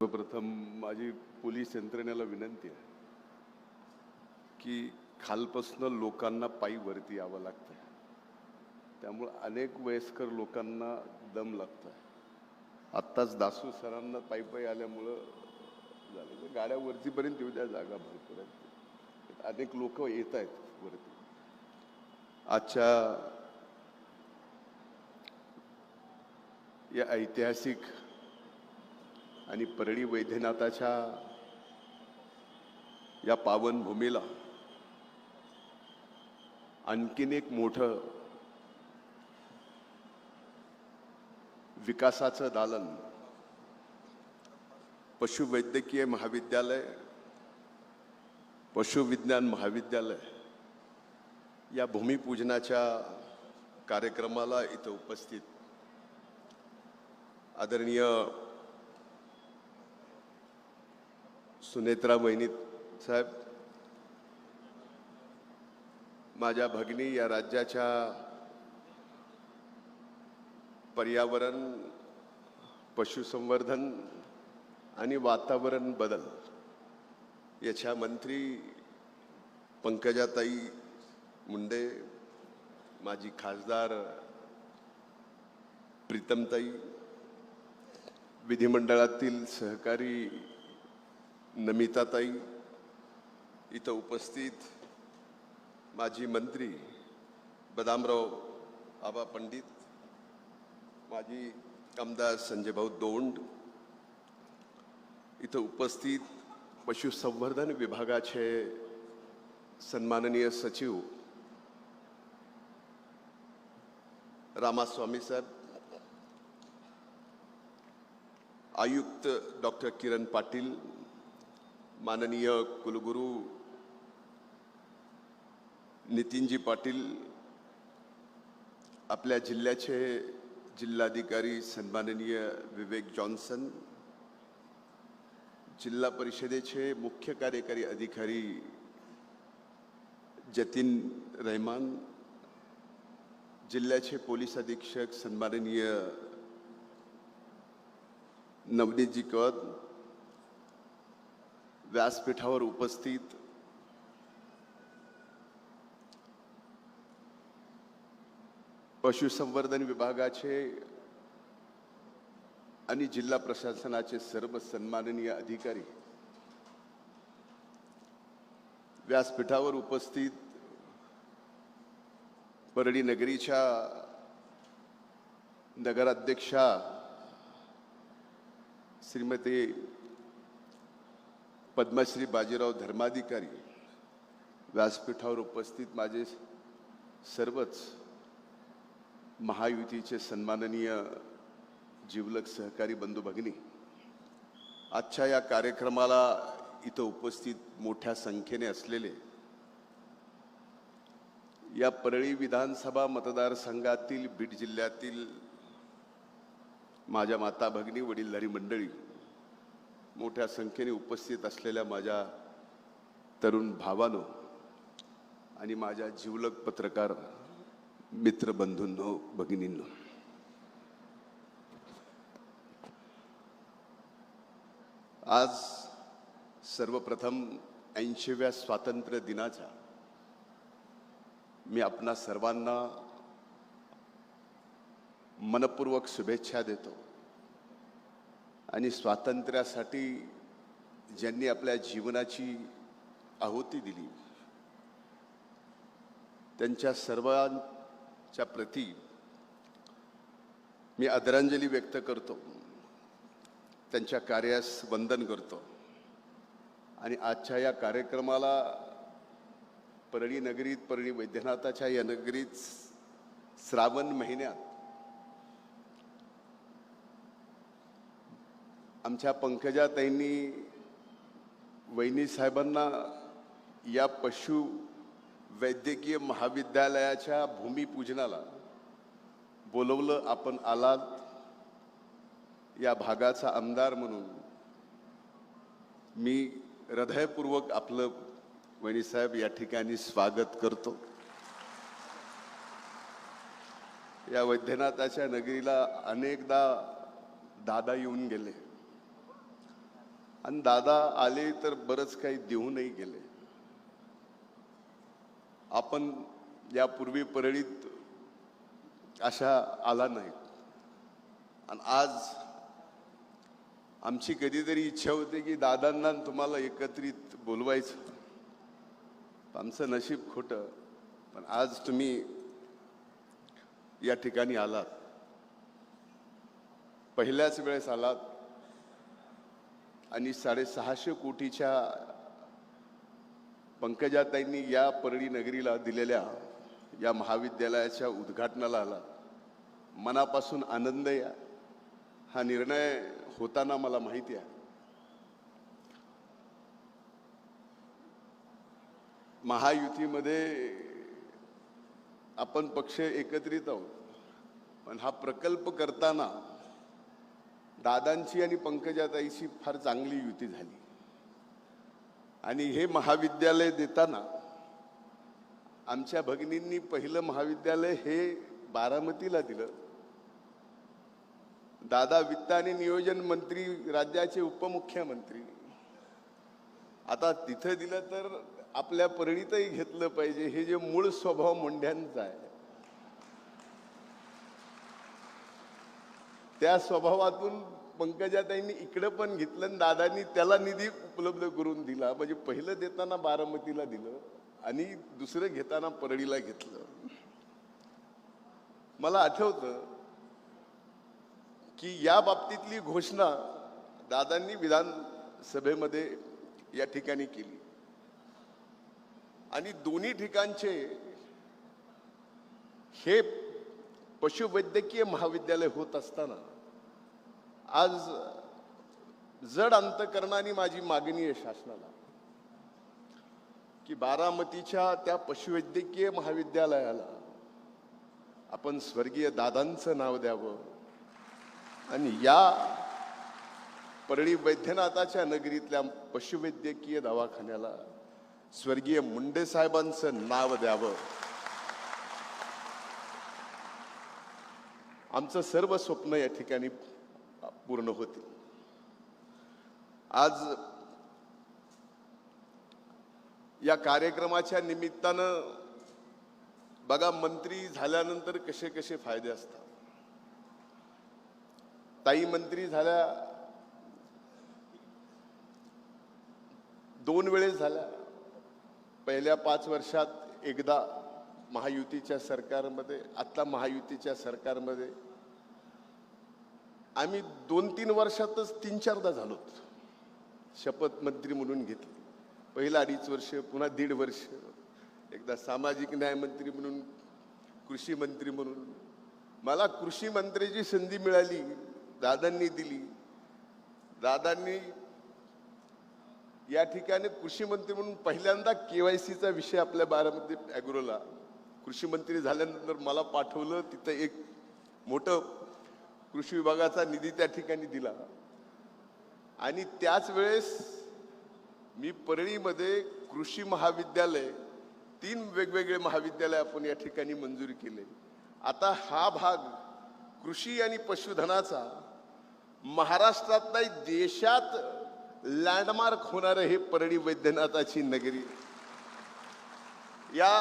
सर्वप्रथम माझी पोलीस यंत्रणेला विनंती आहे की खालपासून लोकांना पायी वरती यावं लागतं. त्यामुळे अनेक वयस्कर लोकांना दम लागतोय. आत्ताच दासू सरांना पायी पायी आल्यामुळं झालं. गाड्या वरतीपर्यंत येऊ द्या, जागा भरपूर आहेत. अनेक लोक येत आहेत वरती. आजच्या या ऐतिहासिक आणि परळी वैद्यनाथाच्या या पावनभूमीला आणखीन एक मोठं विकासाचं दालन पशुवैद्यकीय महाविद्यालय, पशुविज्ञान महाविद्यालय या भूमिपूजनाच्या कार्यक्रमाला इथं उपस्थित आदरणीय सुनेत्रा वहिनी साहेब, माझ्या भगिनी या राज्याच्या पर्यावरण, पशुसंवर्धन आणि वातावरण बदल याच्या मंत्री पंकजाताई मुंडे, माजी खासदार प्रीतमताई, विधिमंडळातील सहकारी नमिताताई, इथं उपस्थित माजी मंत्री बदामराव आबा पंडित, माजी आमदार संजयभाऊ दोंड, इथं उपस्थित पशुसंवर्धन विभागाचे सन्माननीय सचिव रामास्वामी साहेब, आयुक्त डॉक्टर किरण पाटील, माननीय कुलगुरू नितीनजी पाटील, आपल्या जिल्ह्याचे जिल्हाधिकारी सन्माननीय विवेक जॉन्सन, जिल्हा परिषदेचे मुख्य कार्यकारी अधिकारी जतीन रहमान, जिल्ह्याचे पोलीस अधीक्षक सन्माननीय नवनीतजी कौर, व्यासपीठावर उपस्थित पशुसंवर्धन विभागाचे आणि जिल्हा प्रशासनाचे सर्व सन्माननीय अधिकारी, व्यासपीठावर उपस्थित परळी नगरीच्या नगराध्यक्षा श्रीमती पद्मश्री बाजीराव धर्माधिकारी, व्यासपीठावर उपस्थित माझे सर्वच महायुतीचे सन्माननीय जिवलग सहकारी बंधू भगिनी, आजच्या या कार्यक्रमाला इथं उपस्थित मोठ्या संख्येने असलेले या परळी विधानसभा मतदारसंघातील बीड जिल्ह्यातील माझ्या माता भगिनी, वडीलधारी मंडळी, मोठ्या संख्येने उपस्थित असलेल्या माझ्या तरुण भावांनो आणि माझ्या जिवलग पत्रकार मित्र बंधूंनो, भगिनींनो, आज सर्वप्रथम 80व्या स्वातंत्र्य दिनाच्या मी आपणा सर्वांना मनपूर्वक शुभेच्छा देतो. आणि स्वातंत्र्यासाठी ज्यांनी आपल्या जीवनाची आहुती दिली त्यांच्या सर्वांच्या प्रती मी आदरांजली व्यक्त करतो, त्यांच्या कार्यास वंदन करतो. आणि आजच्या या कार्यक्रमाला परळी नगरीत, परळी वैद्यनाथाच्या या नगरीत श्रावण महिन्यात आमच्या पंकजाताईंनी वहिनी साहेबांना या पशु वैद्यकीय महाविद्यालयाच्या भूमिपूजनाला बोलवलं. आपण आलात. या भागाचा आमदार म्हणून मी हृदयपूर्वक आपलं वहिनी साहेब या ठिकाणी स्वागत करतो. या वैद्यनाथाच्या नगरीला अनेकदा दादा येऊन गेले. आणि दादा आले तर बरंच काही देऊनही गेले. आपण यापूर्वी परळीत अशा आला नाही, आणि आज आमची कधीतरी इच्छा होती की दादांना तुम्हाला एकत्रित बोलवायचं. आमचं नशीब खोटं, पण आज तुम्ही या ठिकाणी आलात. पहिल्याच वेळेस आलात आणि 650 कोटीच्या पंकजाताईंनी या परळी नगरीला दिलेल्या या महाविद्यालयाच्या उद्घाटनाला आला. मनापासून आनंद आहे. हा निर्णय होताना मला माहिती आहे महायुतीमध्ये आपण पक्ष एकत्रित आहोत, पण हा प्रकल्प करताना दादांची आणि पंकजाताईची फार चांगली युती झाली. आणि हे महाविद्यालय देताना आमच्या भगिनींनी पहिलं महाविद्यालय हे बारामतीला दिलं. दादा वित्त आणि नियोजन मंत्री, राज्याचे उपमुख्यमंत्री, आता तिथं दिलं तर आपल्या परळीतही घेतलं पाहिजे. हे जे मूळ स्वभाव मोंढ्यांचा आहे, त्या स्वभावातून पंकजाताईंनी इकडं पण घेतलं आणि दादांनी त्याला निधी उपलब्ध करून दिला. म्हणजे पहिलं देताना बारामतीला दिलं आणि दुसरं घेताना परळीला घेतलं. मला आठवतं की या बाबतीतली घोषणा दादांनी विधानसभेमध्ये या ठिकाणी केली आणि दोन्ही ठिकाणचे हे पशुवैद्यकीय महाविद्यालय होत असताना आज जड अंतकरणाने माझी मागणी आहे शासनाला की बारामतीच्या त्या पशुवैद्यकीय महाविद्यालयाला आपण स्वर्गीय दादांचं नाव द्यावं आणि या परळी वैद्यनाथाच्या नगरीतल्या पशुवैद्यकीय दवाखान्याला स्वर्गीय मुंडे साहेबांचं नाव द्यावं. आमचं सर्व स्वप्न या ठिकाणी पूर्ण होते. आज या कार्यक्रमाच्या निमित्तानं बघा, मंत्री झाल्यानंतर कसे कसे फायदे असतात. ताई मंत्री झाल्या, 2 वेळेस झाल्या. पहिल्या 5 वर्षात एकदा महायुतीच्या सरकारमध्ये, आता महायुतीच्या सरकारमध्ये. आम्ही 2-3 वर्षातच 3-4दा झालो. शपथ मंत्री म्हणून घेतली. पहिला 2.5 वर्ष, पुन्हा 1.5 वर्ष, एकदा सामाजिक न्याय मंत्री म्हणून, कृषी मंत्री म्हणून. मला कृषी मंत्र्याची संधी मिळाली, दादांनी दिली. दादांनी या ठिकाणी कृषी मंत्री म्हणून पहिल्यांदा केवायसीचा विषय आपल्या बारामती ॲग्रोला कृषी मंत्री झाल्यानंतर मला पाठवलं. तिथं एक मोठं कृषी विभागाचा निधी त्या ठिकाणी दिला आणि त्याच वेळेस मी परळीमध्ये कृषी महाविद्यालय, 3 वेगवेगळे महाविद्यालय आपण या ठिकाणी मंजूर केले. आता हा भाग कृषी आणि पशुधनाचा महाराष्ट्रात नाही, देशात लँडमार्क होणार हे परळी वैद्यनाथाची नगरी. या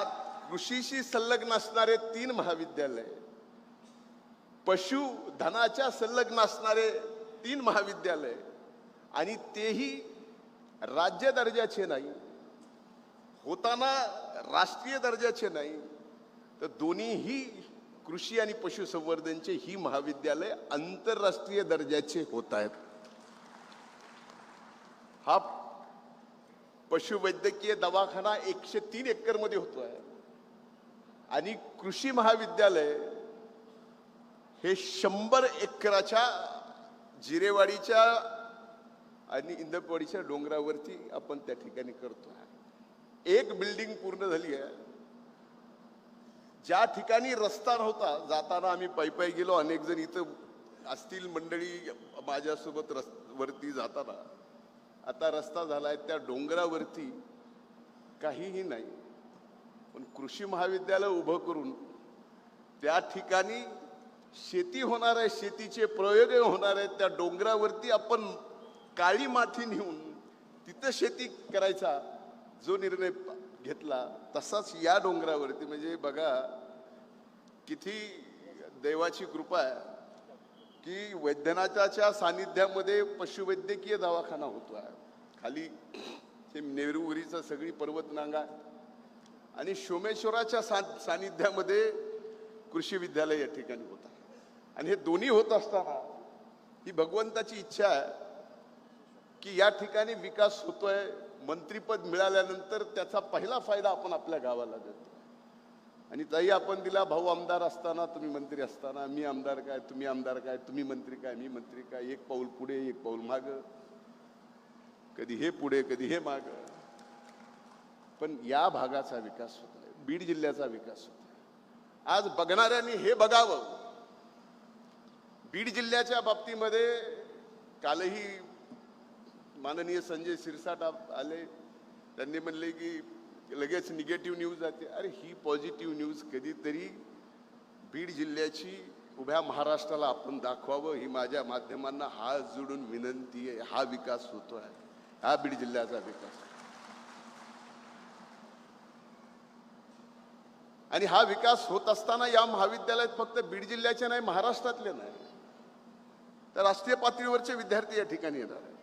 कृषीशी संलग्न असणारे 3 महाविद्यालय, पशुधनाच्या संलग्न असणारे 3 महाविद्यालय, आणि तेही राज्य दर्जाचे नाही, होताना राष्ट्रीय दर्जाचे नाही, तर दोन्हीही कृषी आणि पशुसंवर्धनचे ही महाविद्यालय आंतरराष्ट्रीय दर्जाचे होत आहेत. हा पशुवैद्यकीय दवाखाना 103 एकरमध्ये होतोय आणि कृषी महाविद्यालय हे 100 एकराच्या जिरेवाडीच्या आणि इंदपवाडीच्या डोंगरावरती आपण त्या ठिकाणी करतोय. एक बिल्डिंग पूर्ण झाली आहे. ज्या ठिकाणी रस्ता नव्हता, जाताना आम्ही पायी गेलो, अनेक जण इथं असतील मंडळी माझ्यासोबत वरती जाताना. आता रस्ता झालाय, त्या डोंगरावरती काहीही नाही, पण कृषी महाविद्यालय उभं करून त्या ठिकाणी शेती होणार आहे, शेतीचे प्रयोग होणार आहेत. त्या डोंगरावरती आपण काळी माती नेऊन तिथं शेती करायचा जो निर्णय घेतला, तसाच या डोंगरावरती, म्हणजे बघा किती देवाची कृपा आहे की वैद्यनाथाच्या सानिध्यामध्ये पशुवैद्यकीय दवाखाना होतो आहे. खाली हे नेहरूरीचा सगळी पर्वतरांगा आणि सोमेश्वराच्या सानिध्यामध्ये कृषी विद्यालय या ठिकाणी होता. आणि हे दोन्ही होत असताना ही भगवंताची इच्छा आहे की या ठिकाणी विकास होतोय. मंत्रीपद मिळाल्यानंतर त्याचा पहिला फायदा आपण आपल्या गावाला देतो. आणि ताई आपण दिला, भाऊ आमदार असताना तुम्ही मंत्री असताना, मी आमदार काय तुम्ही आमदार काय, तुम्ही मंत्री काय मी मंत्री काय, एक पाऊल पुढे एक पाऊल माग, कधी हे पुढे कधी हे माग. पण या भागाचा विकास होतोय, बीड जिल्ह्याचा विकास होतोय. आज बघणाऱ्यांनी हे बघावं. बीड जिल्ह्याच्या बाबतीमध्ये कालही माननीय संजय शिरसाट आले, त्यांनी म्हणले की लगेच निगेटिव्ह न्यूज जाते. अरे ही पॉझिटिव्ह न्यूज कधीतरी बीड जिल्ह्याची उभ्या महाराष्ट्राला आपण दाखवावं, ही माझ्या माध्यमांना हात जोडून विनंती आहे. हा विकास होतोय, हा बीड जिल्ह्याचा विकास. आणि हा विकास होत असताना या महाविद्यालयात फक्त बीड जिल्ह्याचे नाही, महाराष्ट्रातले नाही, तर राष्ट्रीय पातळीवरचे विद्यार्थी या ठिकाणी येणार आहेत.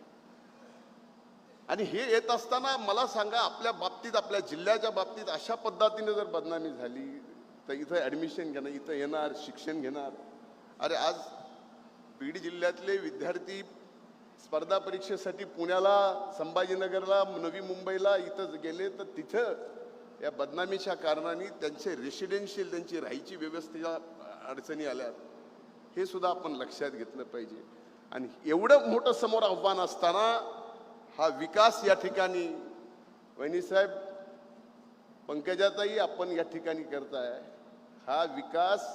आणि हे येत असताना मला सांगा, आपल्या बाबतीत आपल्या जिल्ह्याच्या बाबतीत अशा पद्धतीने जर बदनामी झाली तर इथं ॲडमिशन घेणार, इथं येणार, शिक्षण घेणार. अरे आज बीड जिल्ह्यातले विद्यार्थी स्पर्धा परीक्षेसाठी पुण्याला, संभाजीनगरला, नवी मुंबईला इथं गेले तर तिथं या बदनामीच्या कारणाने त्यांचे रेसिडेन्शियल, त्यांची राहायची व्यवस्थेला अडचणी आल्या. हे सुद्धा आपण लक्षात घेतलं पाहिजे. आणि एवढं मोठं समोर आव्हान असताना हा विकास या ठिकाणी वहिनीसाहेब, पंकजाताई आपण या ठिकाणी करताय, हा विकास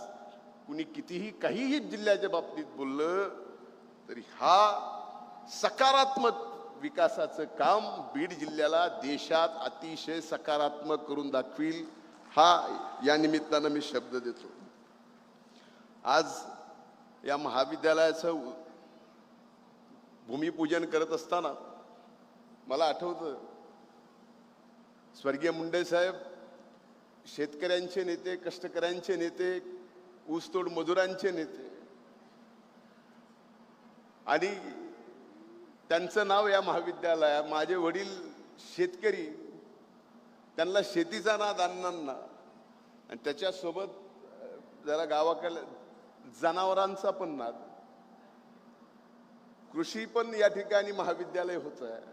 कुणी कितीही काहीही जिल्ह्याच्या बाबतीत बोललं तरी हा सकारात्मक विकासाचं काम बीड जिल्ह्याला देशात अतिशय सकारात्मक करून दाखवील, हा या निमित्तानं मी शब्द देतो. आज या महाविद्यालयाचं भूमिपूजन करत असताना मला आठवतं, स्वर्गीय मुंडे साहेब शेतकऱ्यांचे नेते, कष्टकऱ्यांचे नेते, ऊसतोड मजुरांचे नेते, आणि त्यांचं नाव या महाविद्यालयात. माझे वडील शेतकरी, त्यांना शेतीचा नाद अण्णांना, आणि त्याच्यासोबत जरा गावाकडे जनावरांचा पण नाद. कृषी पण या ठिकाणी महाविद्यालय होत आहे.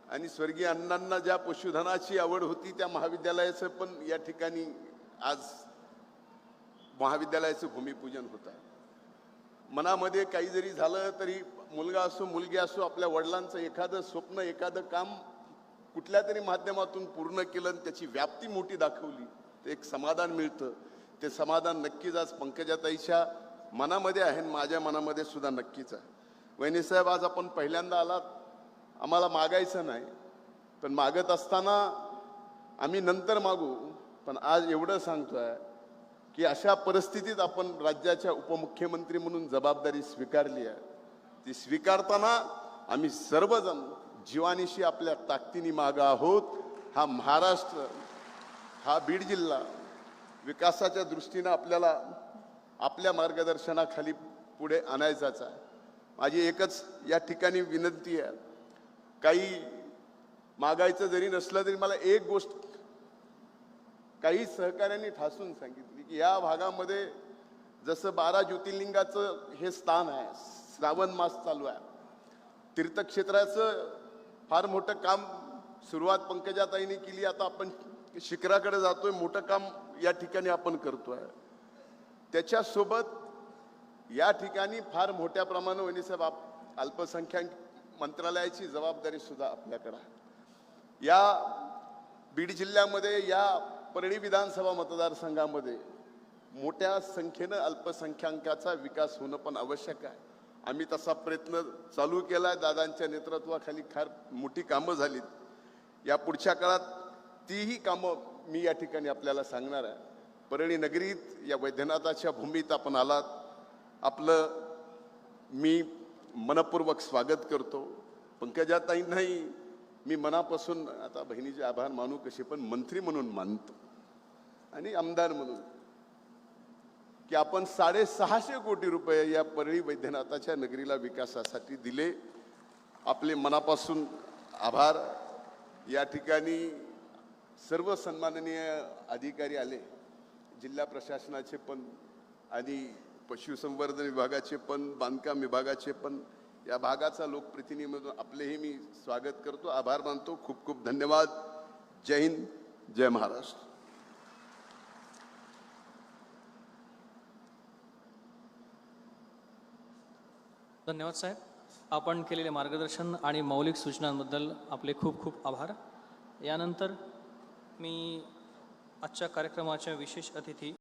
आणि स्वर्गीय अण्णांना ज्या पशुधनाची आवड होती त्या महाविद्यालयाचं पण या ठिकाणी आज महाविद्यालयाचं भूमिपूजन होत आहे. मनामध्ये काही जरी झालं तरी मुलगा असो मुलगी असो, आपल्या वडिलांचं एखादं स्वप्न, एखादं काम कुठल्या तरी माध्यमातून पूर्ण केलं आणि त्याची व्याप्ती मोठी दाखवली तर एक समाधान मिळतं. ते समाधान नक्कीच आज पंकजाताईच्या मनामध्ये आहे, माझ्या मनामध्ये सुद्धा नक्कीच आहे. वहिनीसाहेब, आज आपण पहिल्यांदा आलात, आम्हाला मागायचं नाही, पण मागत असताना आम्ही नंतर मागू, पण आज एवढं सांगतोय की अशा परिस्थितीत आपण राज्याच्या उपमुख्यमंत्री म्हणून जबाबदारी स्वीकारली आहे. ती स्वीकारताना आम्ही सर्वजण जीवानीशी आपल्या ताकदीने मागं आहोत. हा महाराष्ट्र, हा बीड जिल्हा विकासाच्या दृष्टीनं आपल्याला आपल्या मार्गदर्शनाखाली पुढे आणायचाच आहे. माझी एकच या ठिकाणी विनंती आहे, काही मागायचं जरी नसलं तरी मला एक गोष्ट काही सहकाऱ्यांनी ठासून सांगितली की या भागामध्ये जसं 12 ज्योतिर्लिंगाचं हे स्थान आहे, श्रावण मास चालू आहे, तीर्थक्षेत्राचं फार मोठं काम सुरुवात पंकजाताईंनी केली. आता आपण शिखराकडे जातोय, मोठं काम या ठिकाणी आपण करतोय. त्याच्यासोबत या ठिकाणी फार मोठ्या प्रमाणावर वहिनीसाहेब अल्पसंख्याक मंत्रालयाची जबाबदारी सुद्धा आपल्याकडे आहे. या बीड जिल्ह्यामध्ये, या परळी विधानसभा मतदारसंघामध्ये मोठ्या संख्येनं अल्पसंख्याकाचा विकास होणं पण आवश्यक आहे. आम्ही तसा प्रयत्न चालू केला आहे. दादांच्या नेतृत्वाखाली फार मोठी कामं झालीत. या पुढच्या काळात तीही कामं मी या ठिकाणी आपल्याला सांगणार आहे. परळी नगरीत या वैद्यनाथाच्या भूमीत आपण आलात, आपलं मी मनपूर्वक स्वागत करतो. पंकजाताईंनाही मी मनापासून आता बहिणीचे आभार मानू कसे, पण मंत्री म्हणून मानतो आणि आमदार म्हणून की आपण 650 कोटी रुपये या परळी वैद्यनाथाच्या नगरीला विकासासाठी दिले. आपले मनापासून आभार. या ठिकाणी सर्व सन्माननीय अधिकारी आले, जिल्हा प्रशासनाचे पण आणि पशुसंवर्धन विभागाचे पण, बांधकाम विभागाचे पण, या भागाचा लोकप्रतिनिधी म्हणून आपलेही मी स्वागत करतो, आभार मानतो. खूप खूप धन्यवाद. जय हिंद, जय महाराष्ट्र. धन्यवाद साहेब. आपण केलेले मार्गदर्शन आणि मौलिक सूचनांबद्दल आपले खूप खूप आभार. यानंतर मी आजच्या कार्यक्रमाच्या विशेष अतिथी